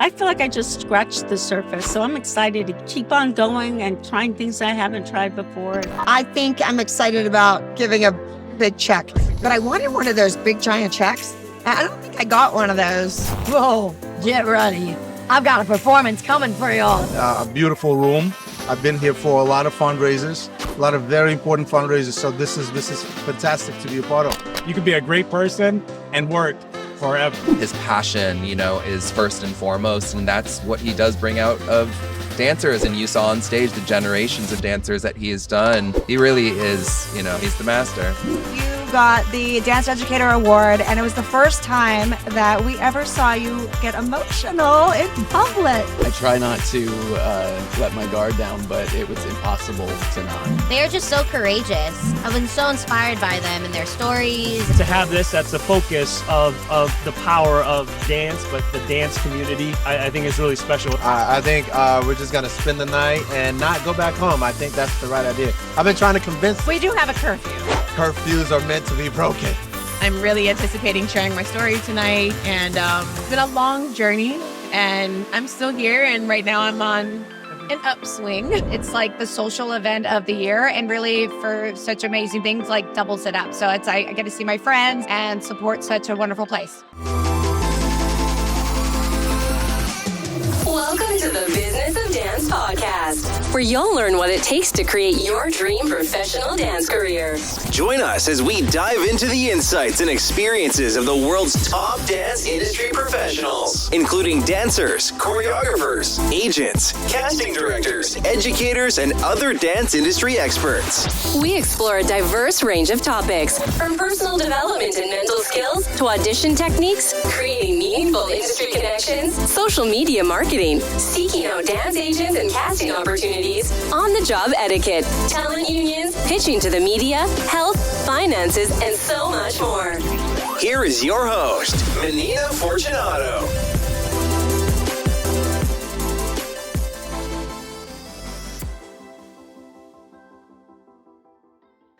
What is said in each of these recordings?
I feel like I just scratched the surface, so I'm excited to keep on going and trying things I haven't tried before. I think I'm excited about giving a big check, but I wanted one of those big giant checks. I don't think I got one of those. Whoa, get ready. I've got a performance coming for y'all. A beautiful room. I've been here for a lot of fundraisers, a lot of very important fundraisers. So this is fantastic to be a part of. You can be a great person and work forever. His passion, is first and foremost, and that's what he does bring out of dancers. And you saw on stage the generations of dancers that he has done. He really is, he's the master. You got the Dance Educator Award, and it was the first time that we ever saw you get emotional in public. I try not to let my guard down, but it was impossible to not. They're just so courageous. I've been so inspired by them and their stories. To have this, that's the focus of the power of dance, but the dance community, I think is really special. I think we're just going to spend the night and not go back home. I think that's the right idea. I've been trying to convince. We do have a curfew. Curfews are meant to be broken. I'm really anticipating sharing my story tonight, and it's been a long journey, and I'm still here, and right now I'm on an upswing. It's like the social event of the year, and really for such amazing things like doubles it up. So I get to see my friends and support such a wonderful place. Welcome to the Business of Dance podcast, where you'll learn what it takes to create your dream professional dance career. Join us as we dive into the insights and experiences of the world's top dance industry professionals, including dancers, choreographers, agents, casting directors, educators, and other dance industry experts. We explore a diverse range of topics, from personal development and mental skills to audition techniques, creating meaningful industry connections, social media marketing, seeking out dance agents and casting opportunities, on-the-job etiquette, talent unions, pitching to the media, health, finances, and so much more. Here is your host, Menina Fortunato.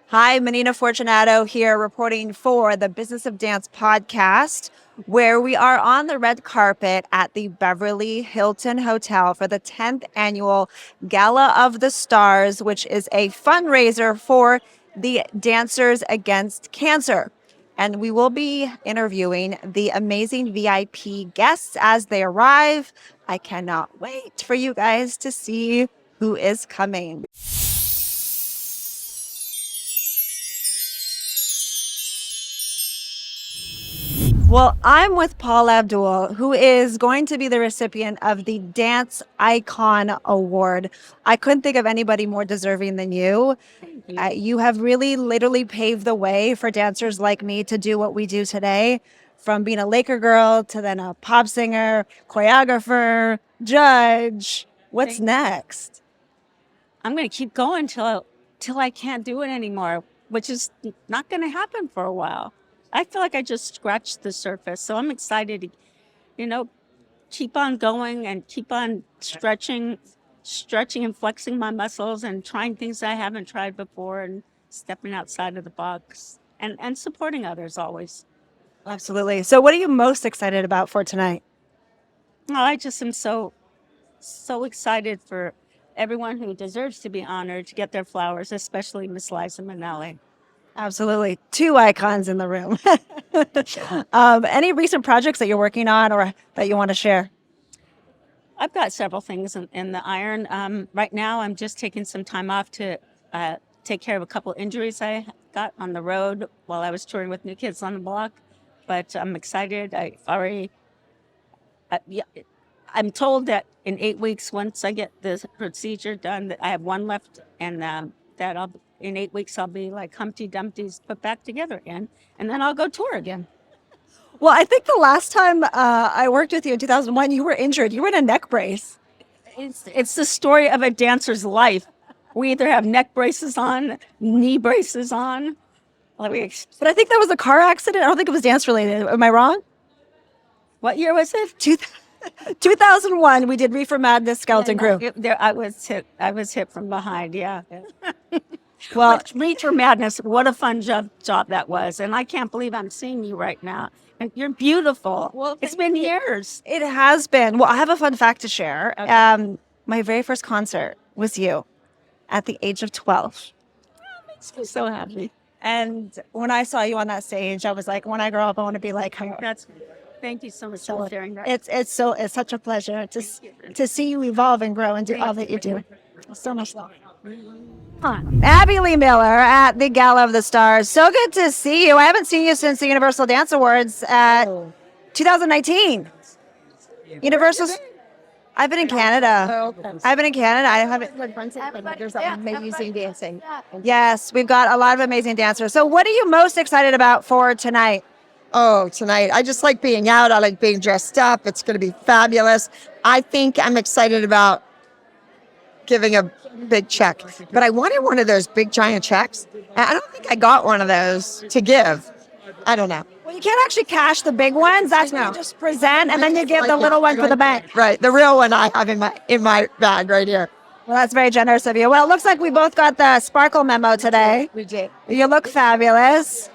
Hi, Menina Fortunato here, reporting for the Business of Dance podcast, where we are on the red carpet at the Beverly Hilton Hotel for the 10th annual Gala of the Stars, which is a fundraiser for the Dancers Against Cancer. And we will be interviewing the amazing VIP guests as they arrive. I cannot wait for you guys to see who is coming. Well, I'm with Paula Abdul, who is going to be the recipient of the Dance Icon Award. I couldn't think of anybody more deserving than you. You have really literally paved the way for dancers like me to do what we do today, from being a Laker girl to then a pop singer, choreographer, judge. What's next? I'm going to keep going till I can't do it anymore, which is not going to happen for a while. I feel like I just scratched the surface, so I'm excited to, keep on going and keep on stretching and flexing my muscles and trying things I haven't tried before and stepping outside of the box and supporting others always. Absolutely. So what are you most excited about for tonight? Oh, I just am so excited for everyone who deserves to be honored to get their flowers, especially Miss Liza Minnelli. Absolutely. Two icons in the room. Any recent projects that you're working on or that you want to share? I've got several things in the iron. Right now, I'm just taking some time off to take care of a couple injuries I got on the road while I was touring with New Kids on the Block. But I'm excited. I'm told that in 8 weeks, once I get the procedure done, that I have one left, and that in 8 weeks, I'll be like Humpty Dumpty's put back together again, and then I'll go tour again. Well, I think the last time I worked with you in 2001, you were injured. You were in a neck brace. It's the story of a dancer's life. We either have neck braces on, knee braces on. But I think that was a car accident. I don't think it was dance related. Am I wrong? What year was it? 2001. We did Reefer Madness Skeleton Crew. I was hit from behind. Yeah. Well, Reacher Madness, what a fun job that was. And I can't believe I'm seeing you right now. And you're beautiful. Well, it's been years. It has been. Well, I have a fun fact to share. Okay. My very first concert was you at the age of 12. Makes me so happy. And when I saw you on that stage, I was like, when I grow up, I want to be like her. Thank you so much for sharing that. It's such a pleasure to see you evolve and grow and do all that you do. So much love. Abby Lee Miller at the Gala of the Stars. So good to see you. I haven't seen you since the Universal Dance Awards at 2019. Universal's. I've been in Canada. I haven't. There's amazing dancing. Yes, we've got a lot of amazing dancers. So what are you most excited about for tonight? Oh, tonight. I just like being out. I like being dressed up. It's going to be fabulous. I think I'm excited about giving a big check, but I wanted one of those big giant checks. I don't think I got one of those to give. I don't know. Well, you can't actually cash the big ones. That's what you just present, and then you give the little one for the bank. Right. The real one I have in my bag right here. Well, that's very generous of you. Well, it looks like we both got the sparkle memo today. We did. You look fabulous.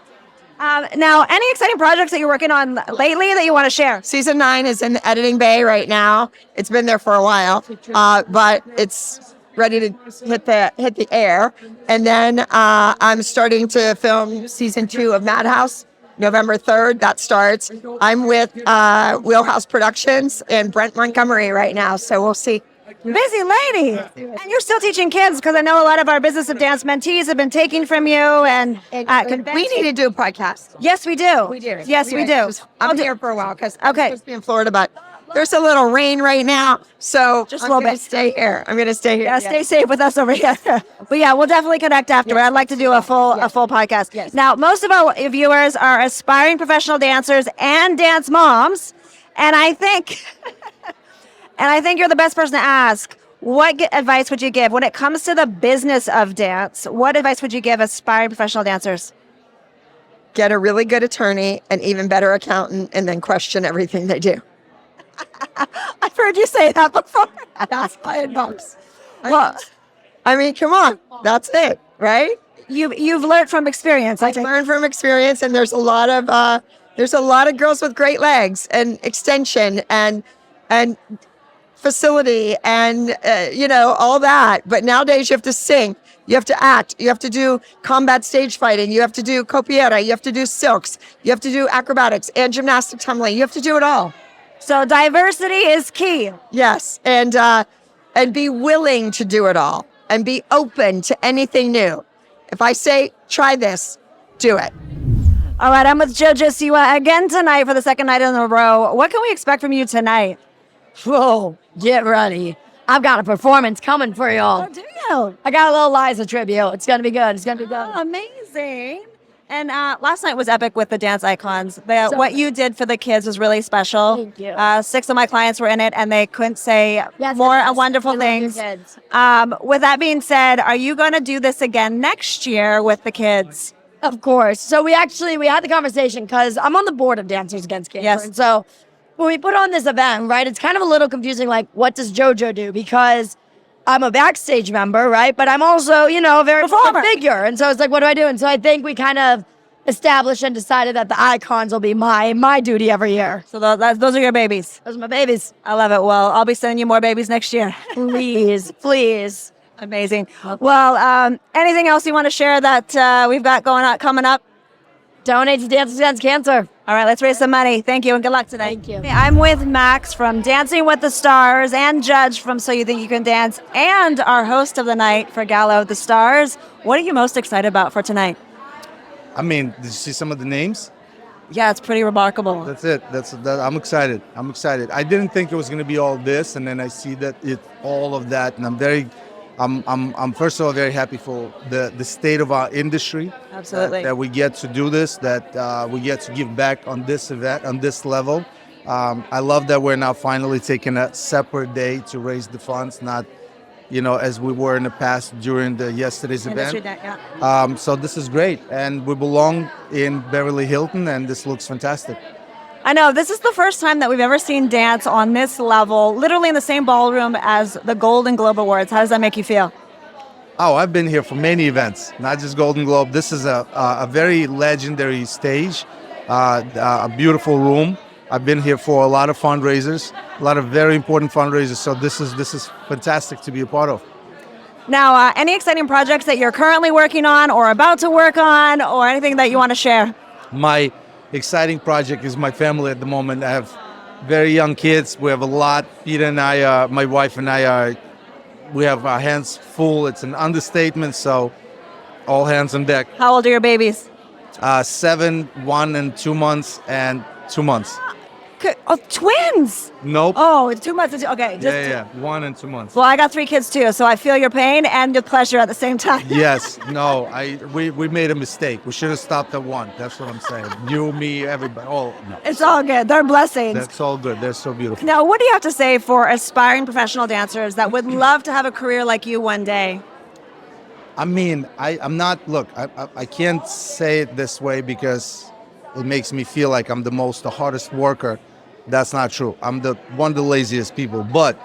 Now, any exciting projects that you're working on lately that you want to share? Season 9 is in the editing bay right now. It's been there for a while, but it's ready to hit the air. And then I'm starting to film season 2 of Madhouse, November 3rd. That starts. I'm with Wheelhouse Productions and Brent Montgomery right now, so we'll see. Busy lady. And you're still teaching kids, because I know a lot of our Business of Dance mentees have been taking from you. And we need to do a podcast. Yes, we do. We do. Yes, we do. I'm here for a while because I'm supposed to be in Florida, but there's a little rain right now, so just a little bit. Stay here. I'm going to stay here. Yeah, stay safe with us over here. But yeah, we'll definitely connect afterward. I'd like to do a full podcast. Yes. Now, most of our viewers are aspiring professional dancers and dance moms, and I think you're the best person to ask. What advice would you give when it comes to the business of dance? What advice would you give aspiring professional dancers? Get a really good attorney, an even better accountant, and then question everything they do. I've heard you say that before. That's my advice. Well, I mean, come on. That's it, right? You've learned from experience. I've learned from experience, and there's a lot of girls with great legs and extension and facility and all that. But nowadays you have to sing, you have to act, you have to do combat stage fighting, you have to do copiera, you have to do silks, you have to do acrobatics and gymnastic tumbling. You have to do it all. So diversity is key. Yes, and be willing to do it all and be open to anything new. If I say try this, do it. All right, I'm with JoJo Siwa again tonight for the second night in a row. What can we expect from you tonight? Whoa, get ready. I've got a performance coming for y'all. Oh, do you? I got a little Liza tribute. It's going to be good. It's going to be good. Oh, amazing. And last night was epic with the dance icons. What you did for the kids was really special. Thank you. 6 of my clients were in it, and they couldn't say more wonderful things. With that being said, are you going to do this again next year with the kids? Of course. So we had the conversation because I'm on the board of Dancers Against Cancer. Yes. And so when we put on this event, right, it's kind of a little confusing, like, what does JoJo do? Because I'm a backstage member, right? But I'm also, a very public figure. And so it's like, what do I do? And so I think we kind of established and decided that the icons will be my duty every year. So those are your babies. Those are my babies. I love it. Well, I'll be sending you more babies next year. Please, please. Amazing. Well, anything else you want to share that we've got coming up? Donate to Dancers Against Cancer. All right, let's raise some money. Thank you and good luck today. Thank you. I'm with Max from Dancing with the Stars and Judge from So You Think You Can Dance and our host of the night for Gala of the Stars. What are you most excited about for tonight? I mean, did you see some of the names? Yeah, it's pretty remarkable. That's it. I'm excited. I didn't think it was going to be all this, and then I see that all of that, and I'm first of all very happy for the state of our industry. Absolutely. That we get to do this, that we get to give back on this event, on this level. I love that we're now finally taking a separate day to raise the funds, not, as we were in the past during yesterday's event. So this is great, and we belong in Beverly Hilton, and this looks fantastic. I know, this is the first time that we've ever seen dance on this level, literally in the same ballroom as the Golden Globe Awards. How does that make you feel? Oh, I've been here for many events, not just Golden Globe. This is a very legendary stage, a beautiful room. I've been here for a lot of fundraisers, a lot of very important fundraisers. So this is fantastic to be a part of. Now, any exciting projects that you're currently working on or about to work on, or anything that you want to share? My exciting project is my family at the moment. I have very young kids. We have a lot. Peter and I, my wife and I we have our hands full. It's an understatement. So all hands on deck. How old are your babies? 7, 1 and 2 months, and 2 months. Oh, twins. Nope. Oh, it's 2 months. Okay. Yeah. 1 and 2 months. Well, I got 3 kids too, so I feel your pain and your pleasure at the same time. Yes. No. We made a mistake. We should have stopped at 1. That's what I'm saying. You, me, everybody. Oh no. It's all good. They're blessings. That's all good. They're so beautiful. Now, what do you have to say for aspiring professional dancers that would love to have a career like you one day? I mean, I'm not. Look, I can't say it this way because it makes me feel like I'm the hardest worker. That's not true. I'm one of the laziest people, but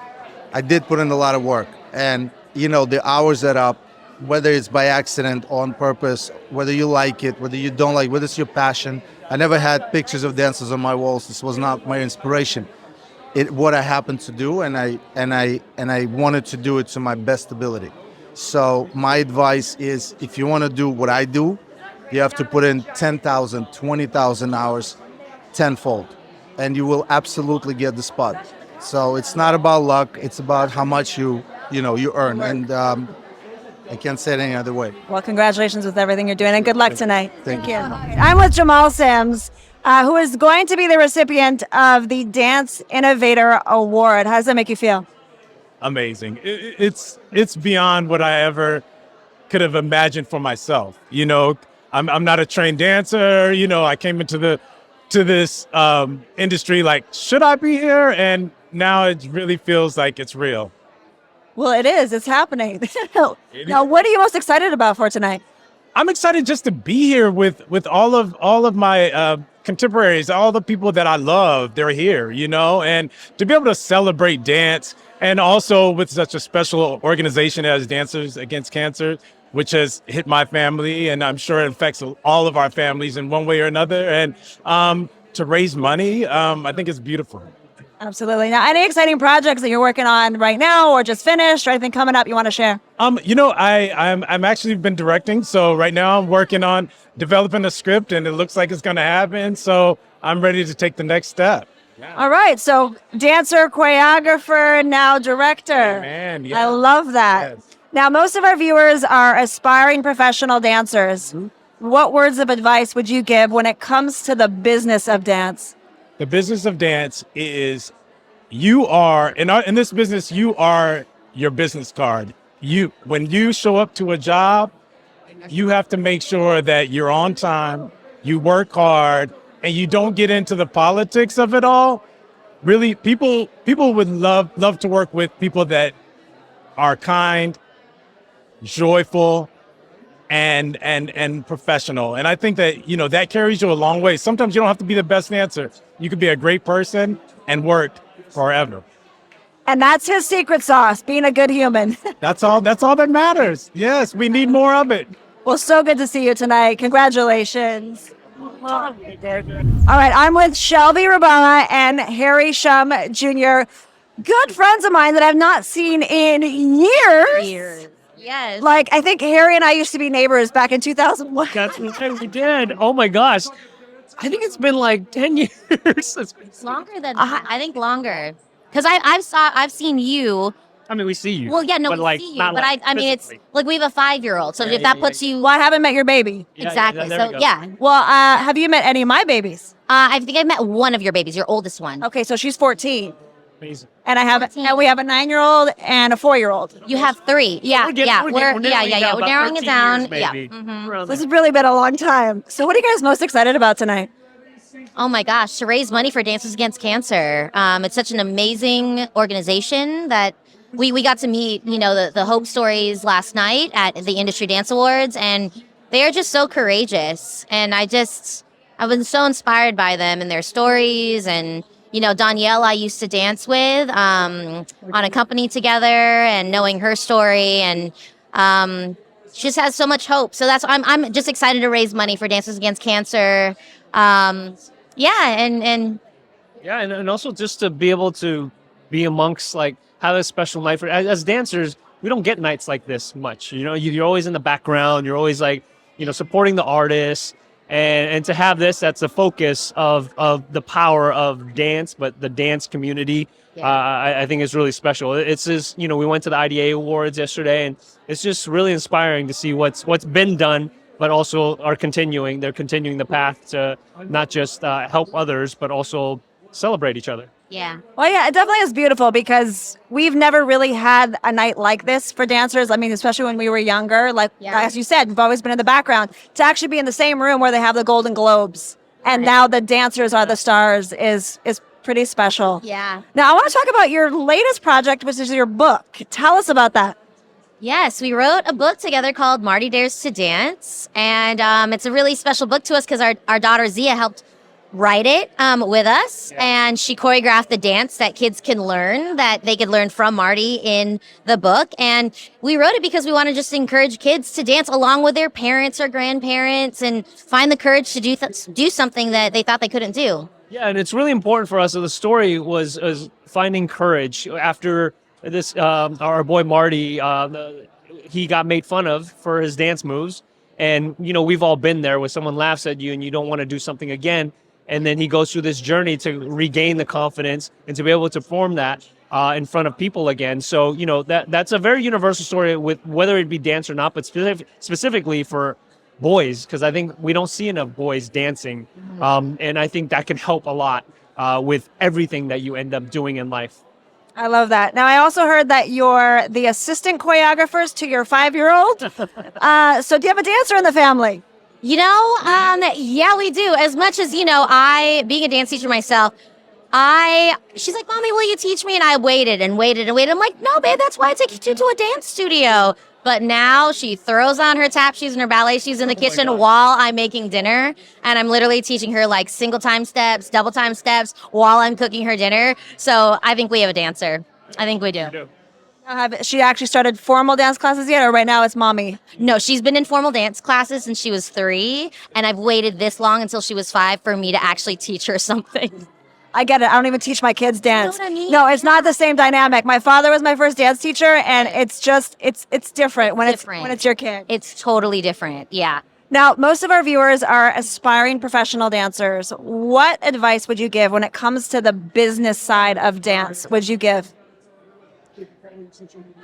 I did put in a lot of work. And, the hours that up, whether it's by accident, on purpose, whether you like it, whether you don't like it, whether it's your passion. I never had pictures of dancers on my walls. This was not my inspiration. What I happened to do, and I wanted to do it to my best ability. So my advice is, if you want to do what I do, you have to put in 10,000, 20,000 hours tenfold, and you will absolutely get the spot. So it's not about luck. It's about how much you earn. And I can't say it any other way. Well, congratulations with everything you're doing, and good luck tonight. Thank you. I'm with Jamal Sims, who is going to be the recipient of the Dance Innovator Award. How does that make you feel? Amazing. It's beyond what I ever could have imagined for myself. I'm not a trained dancer. I came into this industry like, should I be here? And now it really feels like it's real. Well, it is. It's happening. Now, what are you most excited about for tonight? I'm excited just to be here with all of my contemporaries, all the people that I love. They're here, and to be able to celebrate dance, and also with such a special organization as Dancers Against Cancer, which has hit my family, and I'm sure it affects all of our families in one way or another. And to raise money, I think it's beautiful. Absolutely. Now, any exciting projects that you're working on right now, or just finished, or anything coming up you want to share? I'm actually been directing, so right now I'm working on developing a script, and it looks like it's going to happen. So I'm ready to take the next step. Yeah. All right. So dancer, choreographer, now director. Man, I love that. Yes. Now, most of our viewers are aspiring professional dancers. Mm-hmm. What words of advice would you give when it comes to the business of dance? The business of dance is, in this business, you are your business card. When you show up to a job, you have to make sure that you're on time, you work hard, and you don't get into the politics of it all. Really, people would love to work with people that are kind, joyful, and professional. And I think that, that carries you a long way. Sometimes you don't have to be the best dancer. You could be a great person and work forever. And that's his secret sauce, being a good human. That's all that matters. Yes, we need more of it. Well, so good to see you tonight. Congratulations. All right, I'm with Shelby Rabana and Harry Shum Jr., good friends of mine that I've not seen in years. Yes. Like, I think Harry and I used to be neighbors back in 2001. That's what we did. Oh my gosh. I think it's been like 10 years. It's longer than that. I think longer. Because I've seen you. I mean, we see you. Well, yeah, no, we see you. But I mean, it's like we have a 5-year-old. So if that puts you. Well, I haven't met your baby. Exactly. So, yeah. Well, have you met any of my babies? I think I met one of your babies, your oldest one. Okay, so she's 14. Amazing. And we have a 9-year-old and a 4-year-old. You have 3. Yeah, We're narrowing it down. Yeah. Mm-hmm. This has really been a long time. So what are you guys most excited about tonight? Oh my gosh, to raise money for Dancers Against Cancer. It's such an amazing organization that we got to meet, the Hope Stories last night at the Industry Dance Awards, and they are just so courageous. And I've been so inspired by them and their stories. And Danielle, I used to dance with on a company together, and knowing her story, and She just has so much hope. So I'm just excited to raise money for Dancers Against Cancer. And also just to be able to be amongst, like, have a special night for as dancers. We don't get nights like this much. You're always in the background. You're always like, supporting the artists, and to have this, that's the focus of the power of dance, but the dance community. I think is really special. It's just, we went to the IDA Awards yesterday, and it's just really inspiring to see what's been done, but also they're continuing the path to not just help others, but also celebrate each other. Yeah. Well, yeah, it definitely is beautiful because we've never really had a night like this for dancers. I mean, especially when we were younger, as you said, we've always been in the background. To actually be in the same room where they have the Golden Globes and now the dancers are the stars is pretty special. Yeah. Now, I want to talk about your latest project, which is your book. Tell us about that. Yes, we wrote a book together called Marty Dares to Dance. And it's a really special book to us because our daughter Zia helped write it with us, and she choreographed the dance that kids can learn, that they could learn from Marty in the book. And we wrote it because we want to just encourage kids to dance along with their parents or grandparents and find the courage to do something that they thought they couldn't do. Yeah, and it's really important for us. So the story was finding courage after this. Our boy Marty, he got made fun of for his dance moves, and we've all been there where someone laughs at you and you don't want to do something again. And then he goes through this journey to regain the confidence and to be able to perform that in front of people again. So, that's a very universal story with whether it be dance or not, but specifically for boys, because I think we don't see enough boys dancing. And I think that can help a lot with everything that you end up doing in life. I love that. Now, I also heard that you're the assistant choreographers to your 5-year-old. So do you have a dancer in the family? Yeah, we do. As much as, I, being a dance teacher myself, she's like, Mommy, will you teach me? And I waited and waited and waited. I'm like, no, babe, that's why I take you to a dance studio. But now she throws on her tap shoes and her ballet shoes in the kitchen while I'm making dinner. And I'm literally teaching her like single time steps, double time steps while I'm cooking her dinner. So I think we have a dancer. I think we do. Have she actually started formal dance classes yet, or right now it's mommy? No, she's been in formal dance classes since she was 3, and I've waited this long until she was 5 for me to actually teach her something. I get it. I don't even teach my kids dance. You know what I mean? No, it's not the same dynamic. My father was my first dance teacher, and it's different when it's your kid. It's totally different. Yeah. Now, most of our viewers are aspiring professional dancers. What advice would you give when it comes to the business side of dance? Would you give?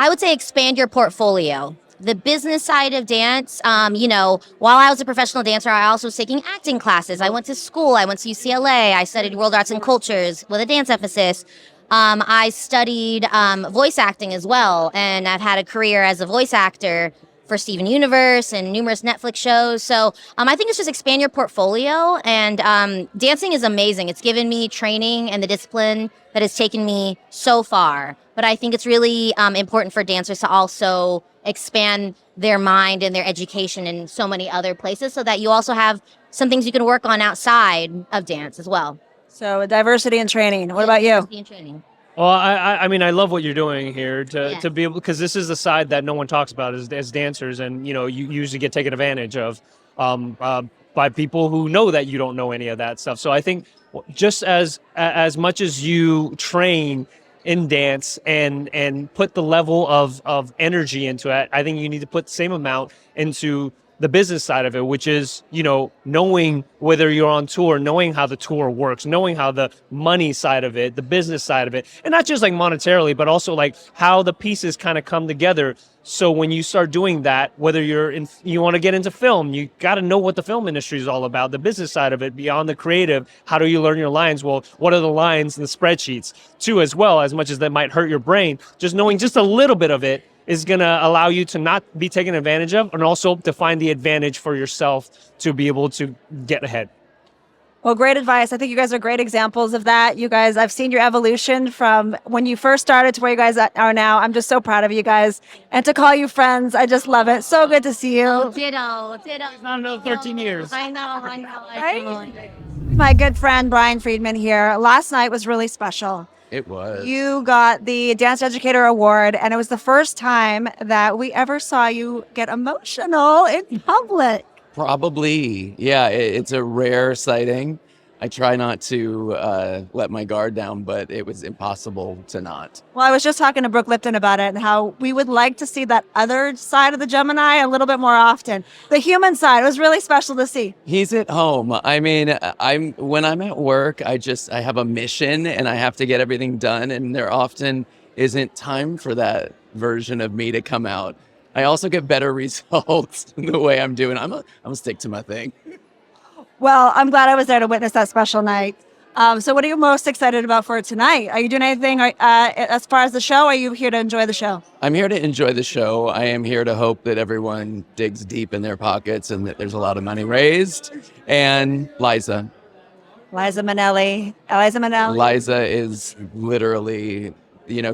I would say expand your portfolio. The business side of dance, while I was a professional dancer, I also was taking acting classes. I went to school. I went to UCLA. I studied world arts and cultures with a dance emphasis. I studied voice acting as well, and I've had a career as a voice actor for Steven Universe and numerous Netflix shows. So I think it's just expand your portfolio, and dancing is amazing. It's given me training and the discipline that has taken me so far. But I think it's really important for dancers to also expand their mind and their education in so many other places so that you also have some things you can work on outside of dance as well. So diversity and training. What about you? Diversity and training. Well, I mean, I love what you're doing here to be able, because this is the side that no one talks about as dancers, and you usually get taken advantage of by people who know that you don't know any of that stuff. So I think just as much as you train in dance and put the level of energy into it, I think you need to put the same amount into the business side of it, which is, knowing whether you're on tour, knowing how the tour works, knowing how the money side of it, the business side of it, and not just like monetarily, but also like how the pieces kind of come together. So when you start doing that, whether you want to get into film, you got to know what the film industry is all about, the business side of it, beyond the creative. How do you learn your lines? Well, what are the lines in the spreadsheets too, as well, as much as that might hurt your brain? Just knowing just a little bit of it is going to allow you to not be taken advantage of, and also to find the advantage for yourself to be able to get ahead. Well, great advice. I think you guys are great examples of that. You guys, I've seen your evolution from when you first started to where you guys are now. I'm just so proud of you guys. And to call you friends, I just love it. So good to see you. Ditto. It's not another 13 years. I know. Right? My good friend, Brian Friedman here. Last night was really special. It was. You got the Dance Educator Award, and it was the first time that we ever saw you get emotional in public. Probably. Yeah, it's a rare sighting. I try not to let my guard down, but it was impossible to not. Well, I was just talking to Brooke Lipton about it and how we would like to see that other side of the Gemini a little bit more often. The human side was really special to see. He's at home. I mean, when I'm at work, I have a mission and I have to get everything done, and there often isn't time for that version of me to come out. I also get better results the way I'm doing. I'm gonna stick to my thing. Well, I'm glad I was there to witness that special night. So what are you most excited about for tonight? Are you doing anything as far as the show? Or are you here to enjoy the show? I'm here to enjoy the show. I am here to hope that everyone digs deep in their pockets and that there's a lot of money raised. And Liza. Liza Minnelli. Liza Minnelli. Liza is literally,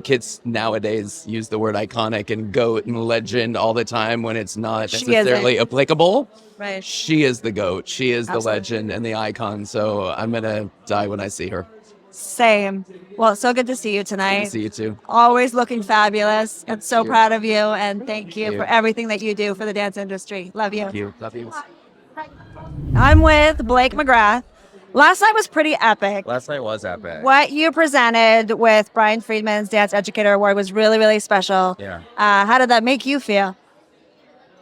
kids nowadays use the word iconic and goat and legend all the time when it's not necessarily applicable. Right. She is the goat. She is Absolutely. the legend and the icon. So I'm going to die when I see her. Same. Well, it's so good to see you Good tonight. to see you too. Always looking fabulous. I'm so you. proud of you, and thank you you. for everything that you do for the dance industry. Love you. Thank you. Love you. I'm with Blake McGrath. Last night was pretty epic. Last night was epic. What you presented with Brian Friedman's Dance Educator Award was really, really special. Yeah. How did that make you feel?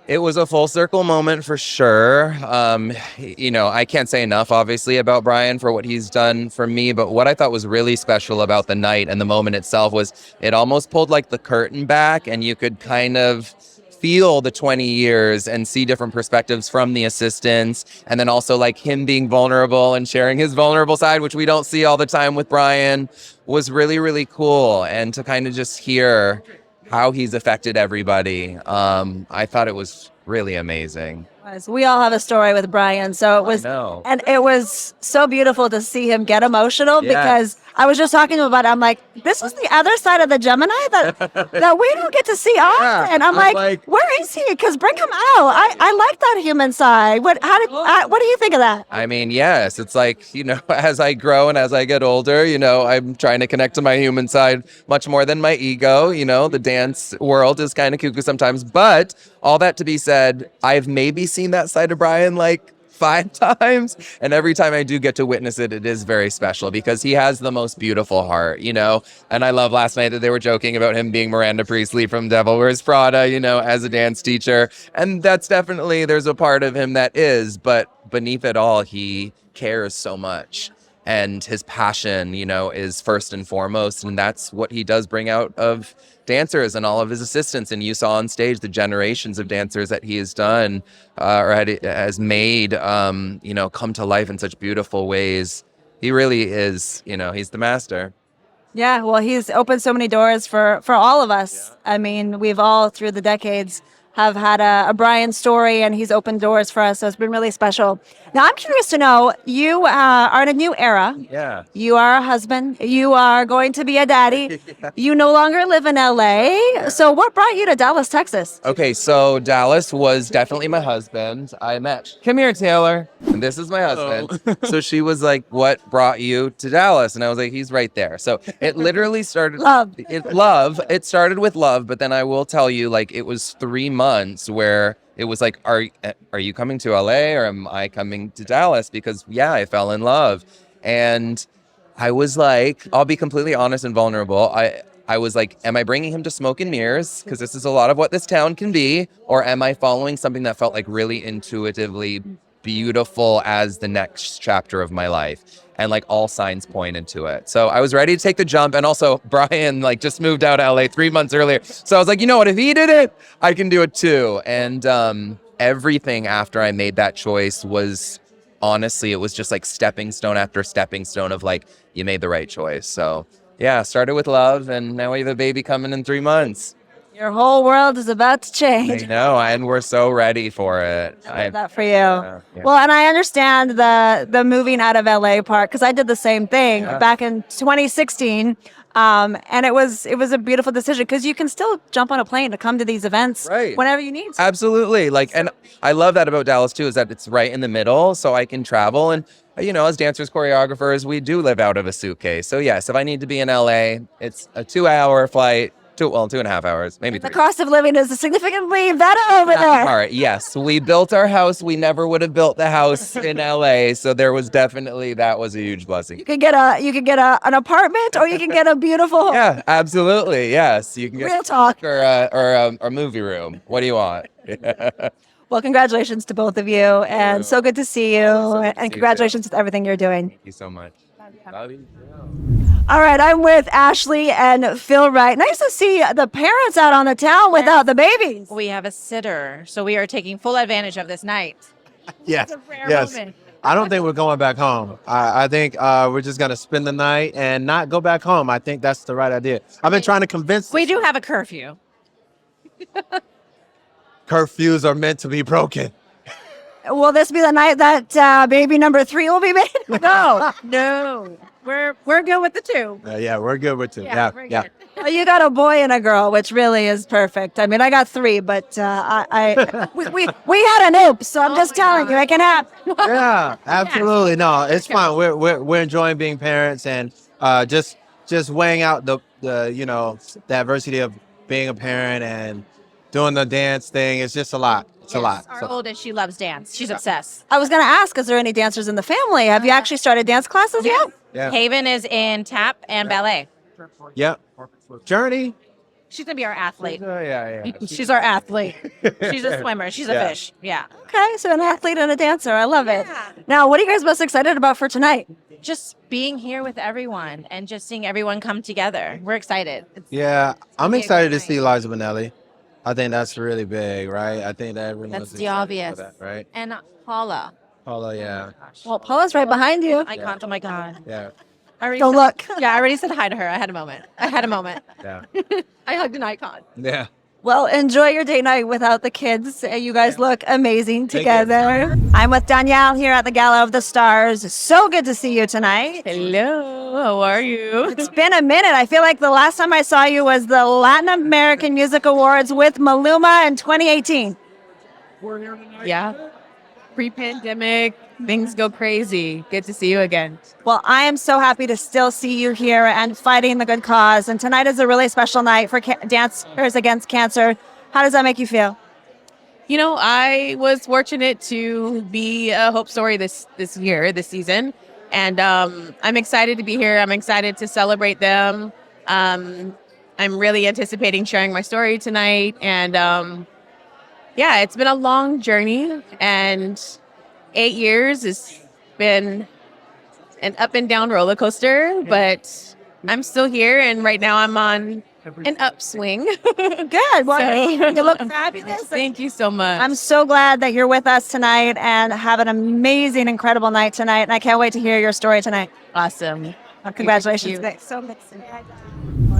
It was a full circle moment for sure. I can't say enough, obviously, about Brian for what he's done for me. But what I thought was really special about the night and the moment itself was it almost pulled like the curtain back, and you could kind of feel the 20 years and see different perspectives from the assistants. And then also like him being vulnerable and sharing his vulnerable side, which we don't see all the time with Brian, was really, really cool. And to kind of just hear how he's affected everybody, I thought it was really amazing. We all have a story with Brian, so it was, and it was so beautiful to see him get emotional because I was just talking to him about it. I'm like, this is the other side of the Gemini that we don't get to see often. And I'm like, where is he? Because bring him out. I like that human side. What do you think of that? I mean, yes, it's like, as I grow and as I get older, I'm trying to connect to my human side much more than my ego. The dance world is kind of cuckoo sometimes. But all that to be said, I've maybe seen that side of Brian like 5 times, and every time I do get to witness it, it is very special because he has the most beautiful heart, and I love last night that they were joking about him being Miranda Priestley from Devil Wears Prada, as a dance teacher, and that's definitely, there's a part of him that is, but beneath it all, he cares so much. And his passion, is first and foremost. And that's what he does bring out of dancers and all of his assistants. And you saw on stage the generations of dancers that he has done has made, come to life in such beautiful ways. He really is, he's the master. Yeah, well, he's opened so many doors for all of us. I mean, we've all through the decades have had a Brian story, and he's opened doors for us. So it's been really special. Now, I'm curious to know, you are in a new era. Yeah. You are a husband. You are going to be a daddy. You no longer live in LA. So what brought you to Dallas, Texas? Okay, so Dallas was definitely my husband. I met, come here, Taylor. And this is my husband. So she was like, what brought you to Dallas? And I was like, he's right there. So it literally started. It started with love, but then I will tell you, like, it was 3 months where it was like, are you coming to LA or am I coming to Dallas? Because I fell in love. And I was like, I'll be completely honest and vulnerable. I was like, am I bringing him to smoke and mirrors? Because this is a lot of what this town can be. Or am I following something that felt like really intuitively beautiful as the next chapter of my life? And like all signs pointed to it. So I was ready to take the jump. And also Brian just moved out of LA 3 months earlier. So I was like, you know what, if he did it, I can do it too. And everything after I made that choice was, honestly, it was just like stepping stone after stepping stone of like, you made the right choice. So started with love, and now we have a baby coming in 3 months. Your whole world is about to change. I know, and we're so ready for it. I love that for you. Well, and I understand the moving out of LA part, because I did the same thing back in 2016. And it was a beautiful decision because you can still jump on a plane to come to these events whenever you need to. Absolutely. And I love that about Dallas too, is that it's right in the middle, so I can travel. And as dancers, choreographers, we do live out of a suitcase. So yes, if I need to be in LA, it's a 2-hour flight. 2.5 hours, maybe 3. The cost of living is significantly better over there. All right. Yes, we built our house. We never would have built the house in LA. So there was definitely, that was a huge blessing. You can get an apartment, or you can get a beautiful home. Yeah, absolutely. Yes, you can get Real talk. or a movie room. What do you want? Well, congratulations to both of you, and so good to see you, and congratulations with everything you're doing. Thank you so much. Love you. All right, I'm with Ashley and Phil Wright. Nice to see the parents out on the town without the babies. We have a sitter, so we are taking full advantage of this night. Yes. It's a rare Yes. moment. I don't think we're going back home. I think we're just going to spend the night and not go back home. I think that's the right idea. I've been trying to convince. We do have a curfew. Curfews are meant to be broken. Will this be the night that baby number 3 will be made? No. We're good with the 2. Yeah, we're good with 2. Yeah. Well, you got a boy and a girl, which really is perfect. I mean, I got 3, but we had an oops, so I'm just telling you, it can happen. Yeah, absolutely. No, it's fine. We're enjoying being parents and just weighing out the the adversity of being a parent and doing the dance thing. It's just a lot. It's a lot. Our oldest, she loves dance. She's obsessed. I was going to ask, is there any dancers in the family? Have you actually started dance classes yet? Yeah. Haven is in tap and ballet. Yep. Journey. She's going to be our athlete. Yeah. She's our athlete. She's a swimmer. She's a fish. Yeah. Okay, so an athlete and a dancer. I love it. Now, what are you guys most excited about for tonight? Just being here with everyone and just seeing everyone come together. We're excited. Yeah, I'm excited to see Liza Minnelli. I think that's really big, right? I think that everyone's That's the excited for obvious. that, right? And Paula. Paula, yeah. Well, Paula's right behind you. Icon. Oh my God. Yeah. Don't look. Yeah, I already said hi to her. I had a moment. Yeah. I hugged an icon. Yeah. Well, enjoy your date night without the kids. You guys look amazing Thank you. together. I'm with Danielle here at the Gala of the Stars. So good to see you tonight. Hello. How are you? It's been a minute. I feel like the last time I saw you was the Latin American Music Awards with Maluma in 2018. Yeah. Pre-pandemic, things go crazy. Good to see you again. Well, I am so happy to still see you here and fighting the good cause. And tonight is a really special night for Dancers Against Cancer. How does that make you feel? You know, I was fortunate to be a Hope Story this season. And I'm excited to be here. I'm excited to celebrate them. I'm really anticipating sharing my story tonight. And yeah, it's been a long journey. And 8 years has been an up and down roller coaster. But I'm still here. And right now I'm on an upswing. Good. Well, you look fabulous. Thank you so much. I'm so glad that you're with us tonight and have an amazing, incredible night tonight. And I can't wait to hear your story tonight. Awesome. Congratulations.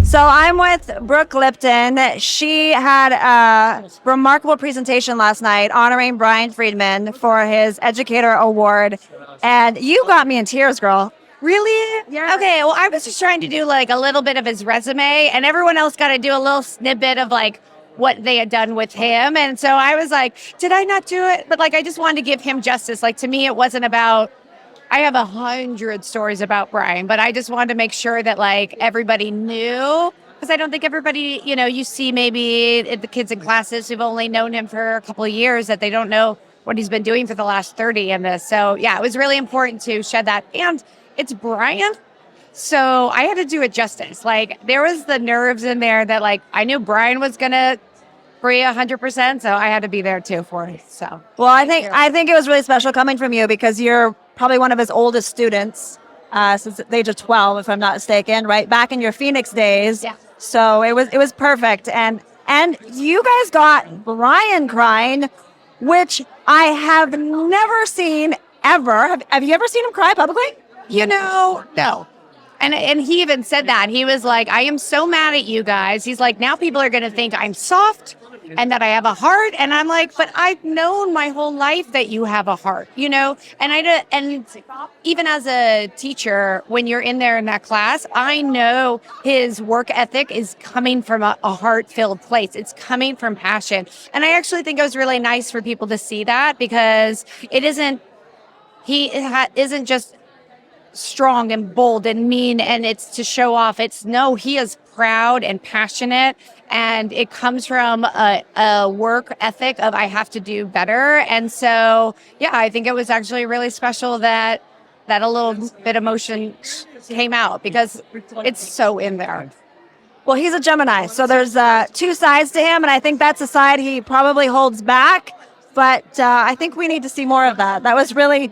So I'm with Brooke Lipton. She had a remarkable presentation last night honoring Brian Friedman for his Educator Award. And you got me in tears, girl. Really? Yeah. Okay, well, I was just trying to do like a little bit of his resume, and everyone else got to do a little snippet of like what they had done with him. And so I was like, did I not do it? But like, I just wanted to give him justice. Like, to me, it wasn't about, I have 100 stories about Brian, but I just wanted to make sure that like everybody knew, because I don't think everybody, you see maybe the kids in classes who've only known him for a couple of years, that they don't know what he's been doing for the last 30 in this. So yeah, it was really important to shed that. And it's Brian. So I had to do it justice. Like, there was the nerves in there that like, I knew Brian was going to free 100%. So I had to be there too for it. So, well, I think it was really special coming from you because you're probably one of his oldest students since the age of 12, if I'm not mistaken, right? Back in your Phoenix days. Yeah. So it was perfect. And you guys got Brian crying, which I have never seen ever. Have you ever seen him cry publicly? No. And he even said that. He was like, I am so mad at you guys. He's like, now people are going to think I'm soft and that I have a heart. And I'm like, but I've known my whole life that you have a heart, you know? And even as a teacher, when you're in there in that class, I know his work ethic is coming from a heart-filled place. It's coming from passion. And I actually think it was really nice for people to see that, because it isn't, isn't just strong and bold and mean and it's to show off. He is proud and passionate, and it comes from a work ethic of I have to do better. And so, yeah, I think it was actually really special that a little bit of emotion came out, because it's so in there. Well, he's a Gemini, so there's two sides to him, and I think that's a side he probably holds back. But I think we need to see more of that. That was really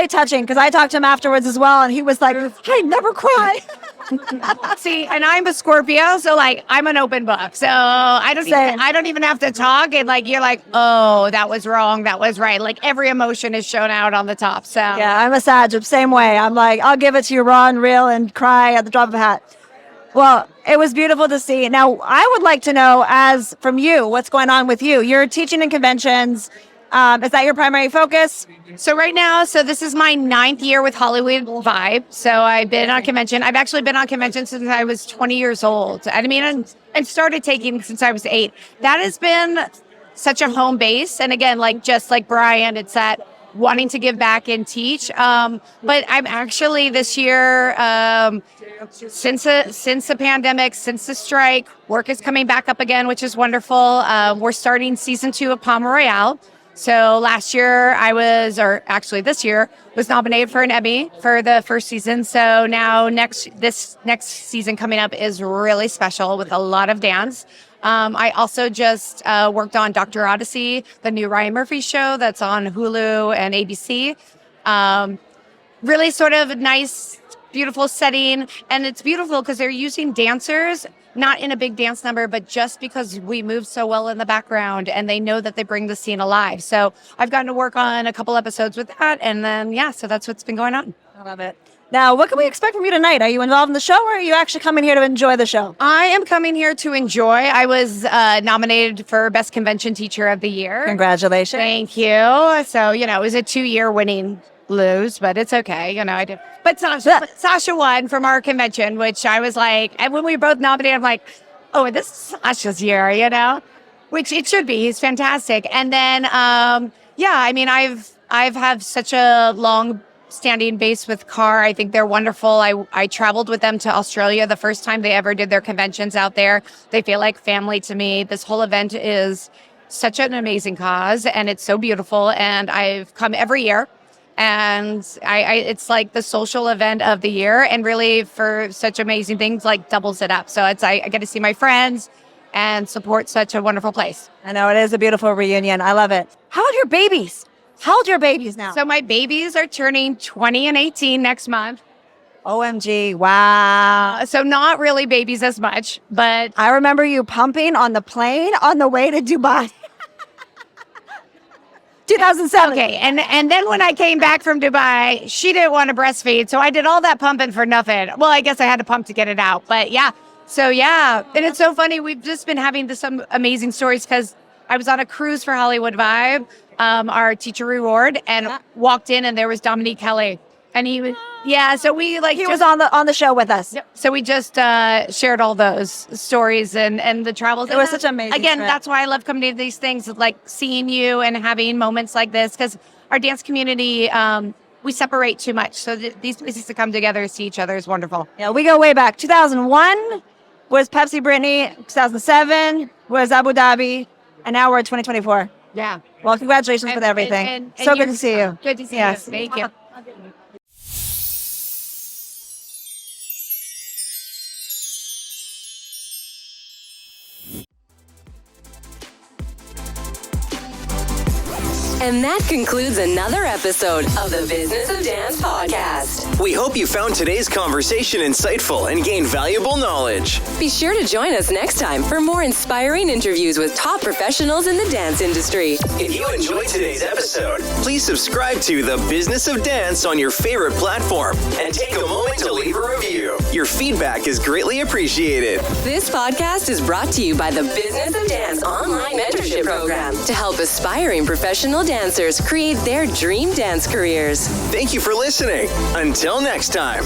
touching, because I talked to him afterwards as well, and he was like, "I never cry." See, and I'm a Scorpio, so like I'm an open book. So I don't even have to talk, and like you're like, "Oh, that was wrong, that was right." Like every emotion is shown out on the top. So yeah, I'm a Sag, same way. I'm like, I'll give it to you raw and real and cry at the drop of a hat. Well, it was beautiful to see. Now, I would like to know, as from you, what's going on with you? You're teaching in conventions. Is that your primary focus? So right now, this is my 9th year with Hollywood Vibe. So I've been on convention. I've actually been on convention since I was 20 years old. I mean, and started taking since I was 8. That has been such a home base. And again, just like Brian, it's that wanting to give back and teach. But I'm actually this year, since the pandemic, since the strike, work is coming back up again, which is wonderful. We're starting season 2 of Palma Royale. So last year this year was nominated for an Emmy for the first season. So now this next season coming up is really special with a lot of dance. I also just worked on Dr. Odyssey, the new Ryan Murphy show that's on Hulu and ABC. Really sort of nice, beautiful setting. And it's beautiful because they're using dancers, not in a big dance number, but just because we move so well in the background and they know that they bring the scene alive. So I've gotten to work on a couple episodes with that. And then, so that's what's been going on. I love it. Now, what can we expect from you tonight? Are you involved in the show, or are you actually coming here to enjoy the show? I am coming here to enjoy. I was nominated for Best Convention Teacher of the Year. Congratulations. Thank you. So, it was a 2-year winning lose, but it's okay. I did. But Sasha won from our convention, which I was like, and when we were both nominated, I'm like, oh, this is Sasha's year, which it should be. He's fantastic. And then, I've had such a long standing base with CAR. I think they're wonderful. I traveled with them to Australia the first time they ever did their conventions out there. They feel like family to me. This whole event is such an amazing cause, and it's so beautiful. And I've come every year. And it's like the social event of the year, and really for such amazing things, like doubles it up. So I get to see my friends and support such a wonderful place. I know, it is a beautiful reunion. I love it. How old are your babies? How old are your babies now? So my babies are turning 20 and 18 next month. OMG, wow. So not really babies as much, but I remember you pumping on the plane on the way to Dubai. 2007. Okay, and then when I came back from Dubai, she didn't want to breastfeed, so I did all that pumping for nothing. Well, I guess I had to pump to get it out, but yeah. So yeah, and it's so funny. We've just been having some amazing stories, because I was on a cruise for Hollywood Vibe, our teacher reward, and walked in, and there was Dominique Kelly, and he was. Yeah, so we he was on the show with us. Yep. So we just shared all those stories and the travels. It was such an amazing Again, trip. That's why I love coming to these things, like seeing you and having moments like this, because our dance community, we separate too much. So these places to come together, see each other is wonderful. Yeah, we go way back. 2001 was Pepsi Brittany. 2007 was Abu Dhabi, and now we're in 2024. Yeah. Well, congratulations with everything. And so good to see you. Good to see you. Thank you. And that concludes another episode of the Business of Dance podcast. We hope you found today's conversation insightful and gained valuable knowledge. Be sure to join us next time for more inspiring interviews with top professionals in the dance industry. If you enjoyed today's episode, please subscribe to The Business of Dance on your favorite platform and take a moment to leave a review. Your feedback is greatly appreciated. This podcast is brought to you by the Business of Dance online mentorship program to help aspiring professional dancers create their dream dance careers. Thank you for listening. Until next time.